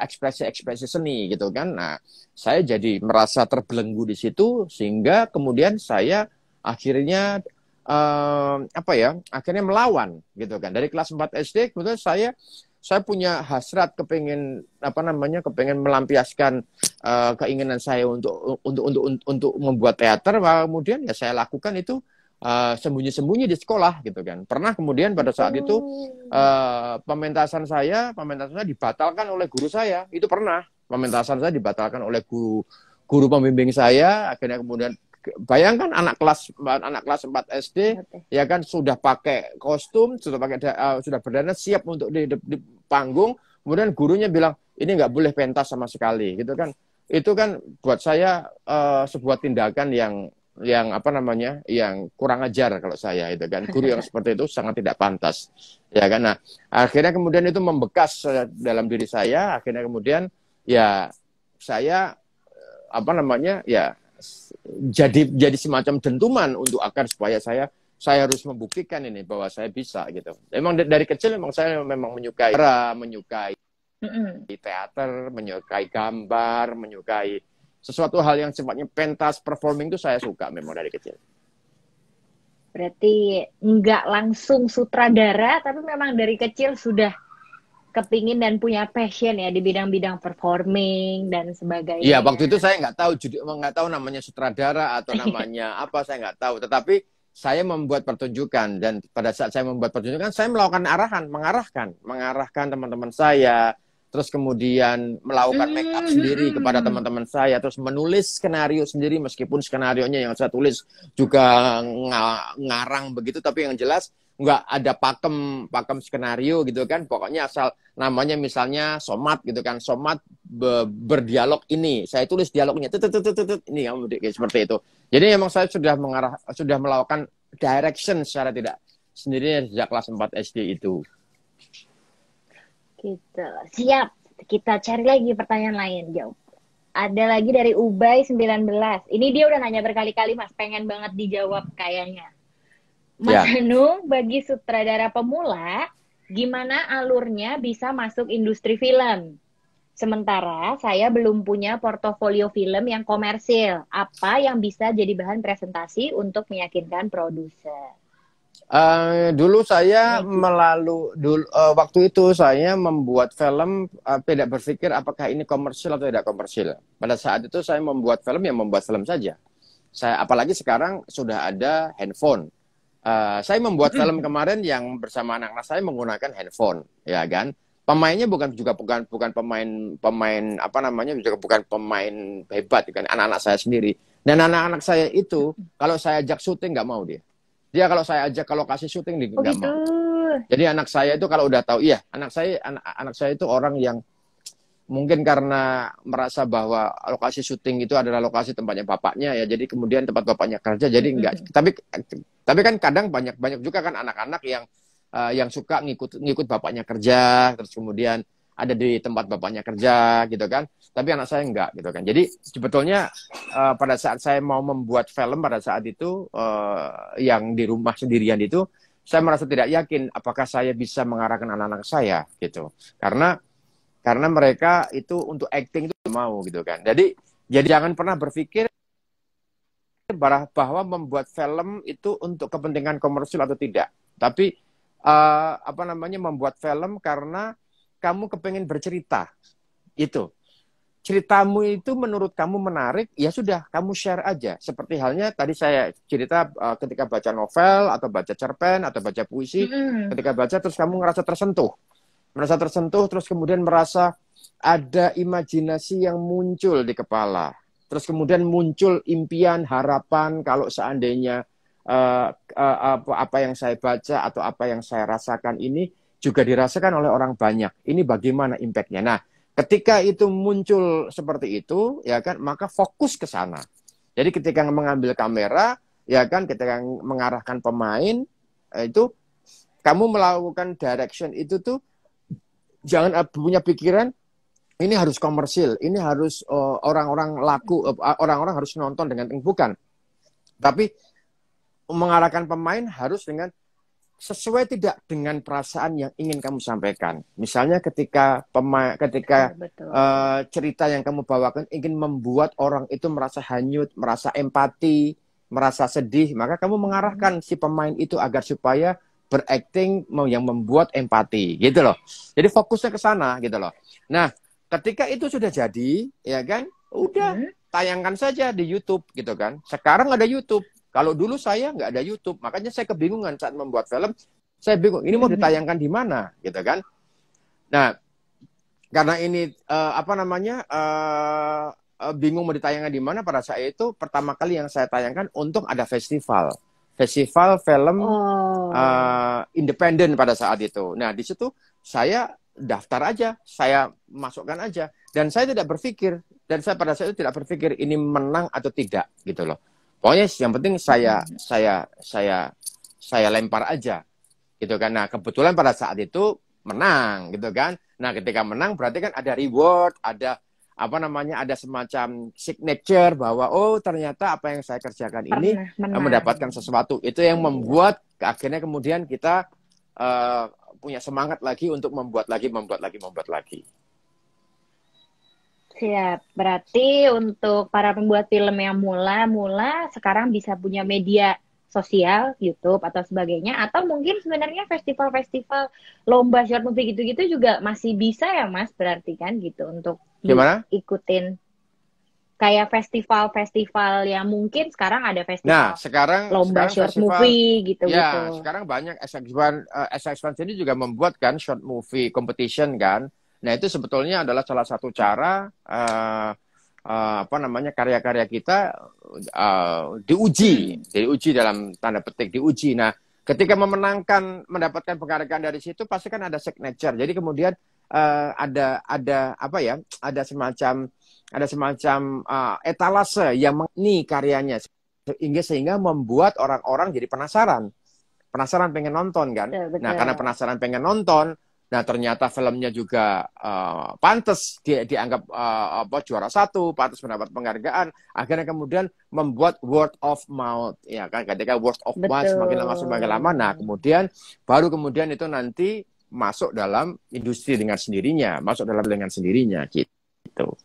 ekspresi-ekspresi seni gitu kan. Nah, saya jadi merasa terbelenggu di situ sehingga kemudian saya akhirnya akhirnya melawan gitu kan. Dari kelas 4 SD kemudian saya punya hasrat kepengen melampiaskan keinginan saya untuk membuat teater. Kemudian ya saya lakukan itu sembunyi-sembunyi di sekolah gitu kan. Pernah kemudian pada saat itu pementasan saya dibatalkan oleh guru saya. Itu pernah pementasan saya dibatalkan oleh guru pembimbing saya. Akhirnya kemudian bayangkan anak kelas 4 SD ya kan, sudah pakai kostum, sudah berdana siap untuk di panggung, kemudian gurunya bilang ini nggak boleh pentas sama sekali gitu kan. Itu kan buat saya sebuah tindakan yang kurang ajar kalau saya itu kan. Guru yang seperti itu sangat tidak pantas, ya kan. Nah, akhirnya kemudian itu membekas dalam diri saya. Akhirnya kemudian ya saya jadi semacam dentuman untuk supaya saya harus membuktikan ini bahwa saya bisa gitu. Emang dari kecil saya menyukai teater, menyukai gambar, menyukai sesuatu hal yang sifatnya pentas, performing itu saya suka memang dari kecil. Berarti nggak langsung sutradara, tapi memang dari kecil sudah kepingin dan punya passion ya di bidang-bidang performing dan sebagainya. Iya, waktu itu saya nggak tahu namanya sutradara atau namanya apa, saya nggak tahu. Tetapi saya membuat pertunjukan, dan pada saat saya membuat pertunjukan saya melakukan mengarahkan teman-teman saya, terus kemudian melakukan make up sendiri kepada teman-teman saya, terus menulis skenario sendiri meskipun skenarionya yang saya tulis juga ngarang begitu, tapi yang jelas nggak ada pakem skenario gitu kan. Pokoknya asal namanya misalnya Somat gitu kan, Somat berdialog ini, saya tulis dialognya ini yang seperti itu. Jadi memang saya sudah melakukan direction secara tidak sendirinya sejak kelas 4 SD itu. Gitu. Siap. Kita cari lagi pertanyaan lain, jawab. Ada lagi dari Ubay 19. Ini dia udah nanya berkali-kali, Mas, pengen banget dijawab kayaknya. Mas Hanung, bagi sutradara pemula, gimana alurnya bisa masuk industri film? Sementara saya belum punya portofolio film yang komersil. Apa yang bisa jadi bahan presentasi untuk meyakinkan produser? Dulu saya waktu itu saya membuat film, tidak berpikir apakah ini komersil atau tidak komersil. Pada saat itu saya membuat film saja. apalagi sekarang sudah ada handphone. Saya membuat film kemarin yang bersama anak-anak saya menggunakan handphone, ya kan. Pemainnya bukan pemain apa namanya, juga bukan pemain hebat kan, anak-anak saya sendiri. Dan anak-anak saya itu kalau saya ajak syuting nggak mau dia. Dia kalau saya ajak ke lokasi syuting dia nggak gitu. mau. Jadi anak saya itu kalau udah tahu, iya, anak saya itu orang yang mungkin karena merasa bahwa lokasi syuting itu adalah lokasi tempatnya bapaknya ya, jadi kemudian tempat bapaknya kerja, jadi enggak. Tapi kan kadang banyak juga kan anak-anak yang suka ngikut bapaknya kerja, terus kemudian ada di tempat bapaknya kerja gitu kan. Tapi anak saya enggak gitu kan. Jadi sebetulnya pada saat saya mau membuat film pada saat itu yang di rumah sendirian itu, saya merasa tidak yakin apakah saya bisa mengarahkan anak-anak saya gitu. Karena mereka itu untuk acting itu mau gitu kan. Jadi jangan pernah berpikir bahwa membuat film itu untuk kepentingan komersil atau tidak. Tapi apa namanya, membuat film karena kamu kepengen bercerita. Itu. Ceritamu itu menurut kamu menarik, ya sudah, kamu share aja. Seperti halnya tadi saya cerita ketika baca novel atau baca cerpen atau baca puisi, ketika baca terus kamu ngerasa tersentuh, terus kemudian merasa ada imajinasi yang muncul di kepala, terus kemudian muncul impian, harapan kalau seandainya apa yang saya baca atau apa yang saya rasakan ini juga dirasakan oleh orang banyak. Ini bagaimana impact-nya? Nah, ketika itu muncul seperti itu, ya kan, maka fokus ke sana. Jadi ketika mengambil kamera, ya kan, ketika mengarahkan pemain, itu kamu melakukan direction itu tuh jangan punya pikiran ini harus komersil, ini harus orang-orang laku, orang-orang harus nonton dengan bukan. Tapi mengarahkan pemain harus dengan sesuai tidak dengan perasaan yang ingin kamu sampaikan. Misalnya ketika cerita yang kamu bawakan ingin membuat orang itu merasa hanyut, merasa empati, merasa sedih, maka kamu mengarahkan si pemain itu agar supaya berakting yang membuat empati, gitu loh. Jadi fokusnya ke sana, gitu loh. Nah, ketika itu sudah jadi, ya kan, udah tayangkan saja di YouTube, gitu kan. Sekarang ada YouTube. Kalau dulu saya nggak ada YouTube, makanya saya kebingungan saat membuat film. Saya bingung, ini mau ditayangkan di mana, gitu kan. Nah, karena ini bingung mau ditayangkan di mana, pada saat itu pertama kali yang saya tayangkan untuk ada festival film independen pada saat itu. Nah, di situ saya daftar aja, saya masukkan aja, dan saya tidak berpikir, pada saat itu tidak berpikir ini menang atau tidak, gitu loh. Pokoknya yang penting saya lempar aja, gitu kan. Nah, kebetulan pada saat itu menang, gitu kan. Nah, ketika menang berarti kan ada reward, ada ada semacam signature bahwa ternyata apa yang saya kerjakan ini mendapatkan sesuatu. Itu yang membuat akhirnya kemudian kita punya semangat lagi untuk membuat lagi. Siap. Berarti untuk para pembuat film yang mula sekarang bisa punya media sosial, YouTube atau sebagainya, atau mungkin sebenarnya festival-festival lomba short movie gitu-gitu juga masih bisa ya Mas, berarti kan gitu untuk ikutin kayak festival-festival yang mungkin sekarang ada festival lomba short movie gitu-gitu. Ya, sekarang banyak SX1 ini juga membuat kan short movie competition kan. Nah, itu sebetulnya adalah salah satu cara karya-karya kita diuji dalam tanda petik diuji. Nah, ketika mendapatkan penghargaan dari situ pasti kan ada signature. Jadi kemudian ada semacam etalase yang ini karyanya sehingga membuat orang-orang jadi penasaran pengen nonton kan. Betul. Nah, karena penasaran pengen nonton, nah ternyata filmnya juga pantas dianggap juara 1, pantas mendapat penghargaan. Akhirnya kemudian membuat word of mouth, ya kan. Ketika word of mouth semakin lama, nah kemudian itu nanti masuk dalam industri dengan sendirinya, gitu.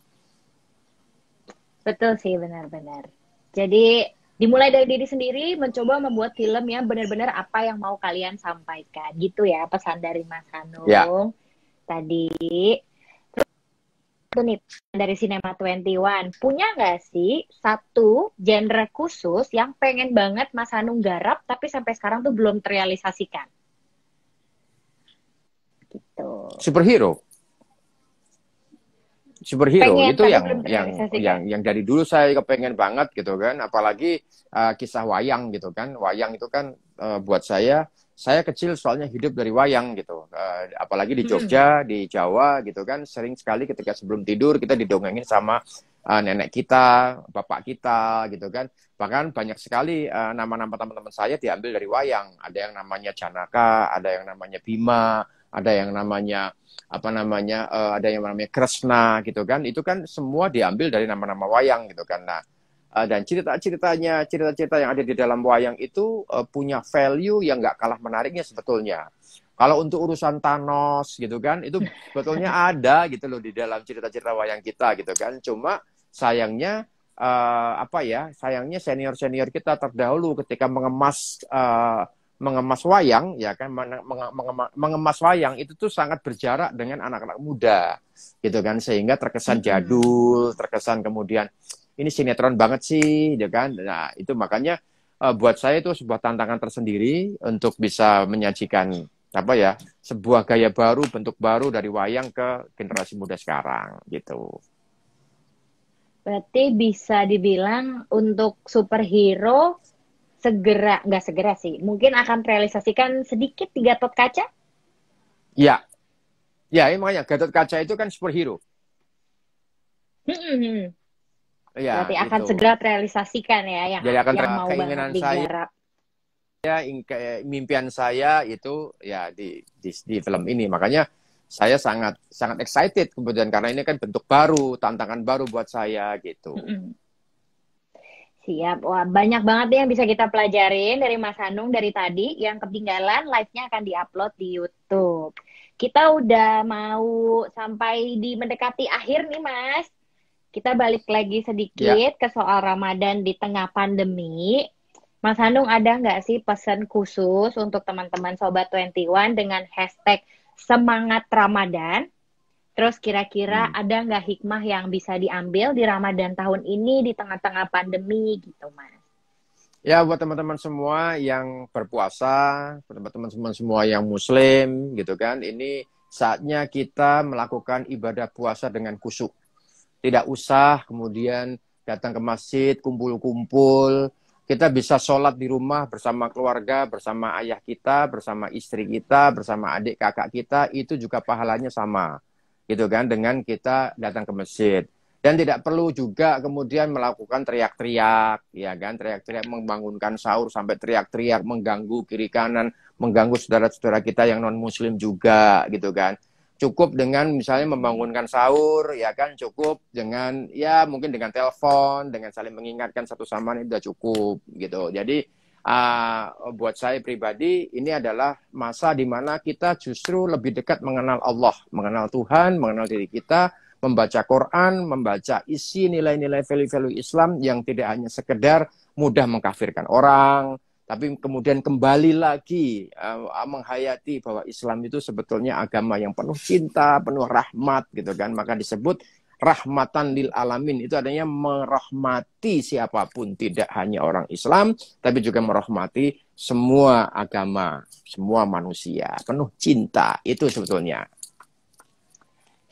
Betul sih, benar-benar. Jadi dimulai dari diri sendiri, mencoba membuat film yang benar-benar apa yang mau kalian sampaikan. Gitu ya, pesan dari Mas Hanung tadi. nih dari Cinema 21. Punya nggak sih satu genre khusus yang pengen banget Mas Hanung garap tapi sampai sekarang tuh belum terrealisasikan? Gitu. Superhero. Pengen Itu tapi yang belum terrealisasikan. yang dari dulu saya kepengen banget gitu kan, apalagi kisah wayang gitu kan. Wayang itu kan buat saya kecil soalnya hidup dari wayang gitu. Apalagi di Jogja, di Jawa gitu kan, sering sekali ketika sebelum tidur kita didongengin sama nenek kita, bapak kita gitu kan. Bahkan banyak sekali nama-nama teman-teman saya diambil dari wayang. Ada yang namanya Janaka, ada yang namanya Bima, ada yang namanya ada yang namanya Kresna gitu kan. Itu kan semua diambil dari nama-nama wayang gitu kan. Nah, dan cerita-cerita yang ada di dalam wayang itu punya value yang nggak kalah menariknya sebetulnya. Kalau untuk urusan Thanos gitu kan, itu sebetulnya ada gitu loh di dalam cerita-cerita wayang kita gitu kan. Cuma sayangnya sayangnya senior-senior kita terdahulu ketika mengemas wayang ya kan, mengemas wayang itu tuh sangat berjarak dengan anak-anak muda gitu kan, sehingga terkesan jadul, terkesan kemudian ini sinetron banget sih ya kan. Nah itu makanya buat saya itu sebuah tantangan tersendiri untuk bisa menyajikan sebuah gaya baru, bentuk baru dari wayang ke generasi muda sekarang gitu. Berarti bisa dibilang untuk superhero nggak segera sih, mungkin akan realisasikan sedikit di Gatot Kaca? Ya, makanya Gatot Kaca itu kan superhero. Ya, berarti akan segera terrealisasikan ya yang mau banget digarap. Mimpian saya itu ya di film ini, makanya saya sangat excited kemudian karena ini kan bentuk baru, tantangan baru buat saya gitu. Siap. Wah, banyak banget yang bisa kita pelajarin dari Mas Hanung dari tadi. Yang ketinggalan live-nya akan diupload di YouTube. Kita udah mau sampai di mendekati akhir nih, Mas. Kita balik lagi sedikit ke soal Ramadan di tengah pandemi. Mas Hanung, ada nggak sih pesan khusus untuk teman-teman Sobat 21 dengan hashtag semangat Ramadan? Terus kira-kira ada nggak hikmah yang bisa diambil di Ramadan tahun ini di tengah-tengah pandemi gitu, Mas? Ya, buat teman-teman semua yang berpuasa, teman-teman semua yang muslim gitu kan, ini saatnya kita melakukan ibadah puasa dengan khusyuk. Tidak usah kemudian datang ke masjid, kumpul-kumpul. Kita bisa sholat di rumah bersama keluarga, bersama ayah kita, bersama istri kita, bersama adik kakak kita, itu juga pahalanya sama. Gitu kan, dengan kita datang ke masjid. Dan tidak perlu juga kemudian melakukan teriak-teriak, ya kan, teriak-teriak membangunkan sahur sampai teriak-teriak mengganggu kiri kanan, mengganggu saudara-saudara kita yang non muslim juga gitu kan. Cukup dengan misalnya membangunkan sahur, ya kan, cukup dengan ya mungkin dengan telepon, dengan saling mengingatkan satu sama lain sudah cukup gitu. Jadi buat saya pribadi ini adalah masa di mana kita justru lebih dekat mengenal Allah, mengenal Tuhan, mengenal diri kita, membaca Quran, membaca isi nilai-nilai value-value Islam yang tidak hanya sekedar mudah mengkafirkan orang, tapi kemudian kembali lagi menghayati bahwa Islam itu sebetulnya agama yang penuh cinta, penuh rahmat gitu kan. Maka disebut rahmatan lil alamin, itu adanya merahmati siapapun, tidak hanya orang Islam tapi juga merahmati semua agama, semua manusia, penuh cinta. Itu sebetulnya.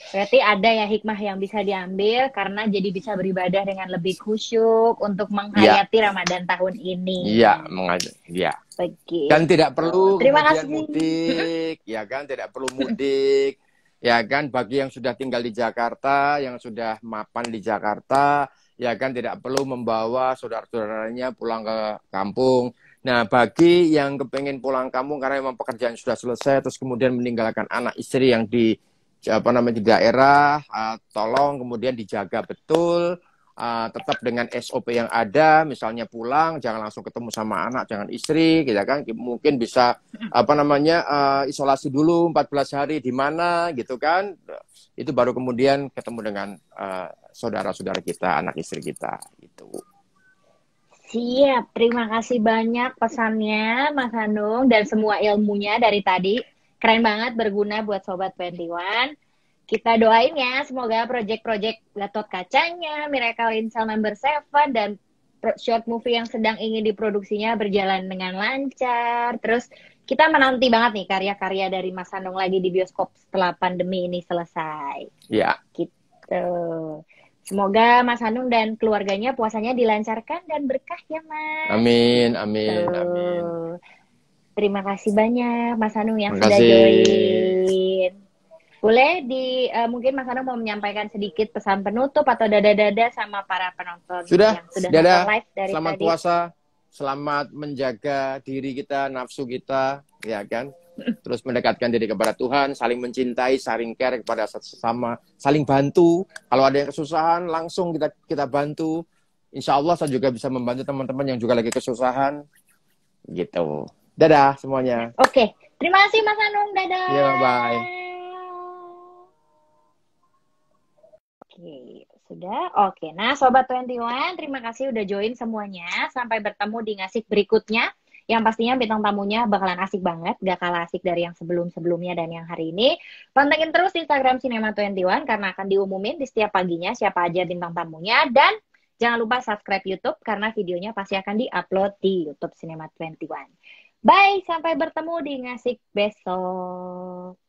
Berarti ada ya hikmah yang bisa diambil karena jadi bisa beribadah dengan lebih khusyuk untuk menghayati Ramadan tahun ini. Iya, Begitu. Dan tidak perlu Terima kasih. mudik, ya kan, tidak perlu mudik. Ya kan, bagi yang sudah tinggal di Jakarta, yang sudah mapan di Jakarta, ya kan, tidak perlu membawa saudara-saudaranya pulang ke kampung. Nah, bagi yang kepengen pulang kampung karena memang pekerjaan sudah selesai, terus kemudian meninggalkan anak istri yang di daerah, tolong kemudian dijaga betul, tetap dengan SOP yang ada, misalnya pulang jangan langsung ketemu sama anak, jangan istri, gitu kan, mungkin bisa isolasi dulu 14 hari di mana gitu kan, itu baru kemudian ketemu dengan saudara-saudara kita, anak istri kita gitu. Siap, terima kasih banyak pesannya Mas Hanung dan semua ilmunya dari tadi, keren banget, berguna buat Sobat 21. Kita doain ya, semoga project-project Gatot Kacanya, Miracle in Cell Number 7, dan short movie yang sedang ingin diproduksinya berjalan dengan lancar. Terus kita menanti banget nih karya-karya dari Mas Hanung lagi di bioskop setelah pandemi ini selesai. Ya. Gitu. Semoga Mas Hanung dan keluarganya puasanya dilancarkan dan berkah ya, Mas. Amin, amin, Tuh. amin. Terima kasih banyak Mas Hanung yang Terima sudah kasih. join. Boleh mungkin Mas Hanung mau menyampaikan sedikit pesan penutup atau dada-dada sama para penonton Sudah, yang sudah dadah. nonton live dari Selamat tadi. puasa, selamat menjaga diri kita, nafsu kita, ya kan? Terus mendekatkan diri kepada Tuhan, saling mencintai, saling care kepada sesama, saling bantu. Kalau ada yang kesusahan, langsung kita bantu. Insya Allah saya juga bisa membantu teman-teman yang juga lagi kesusahan. Gitu. Dadah semuanya. Oke, terima kasih Mas Hanung. Dadah. Ya, bye. Oke, sudah. Oke, nah Sobat 21, terima kasih udah join semuanya. Sampai bertemu di ngasih berikutnya. Yang pastinya bintang tamunya bakalan asik banget. Gak kalah asik dari yang sebelum-sebelumnya dan yang hari ini. Pantengin terus Instagram Cinema 21 karena akan diumumin di setiap paginya siapa aja bintang tamunya. Dan jangan lupa subscribe YouTube karena videonya pasti akan di-upload di YouTube Cinema 21. Bye, sampai bertemu di ngasih besok.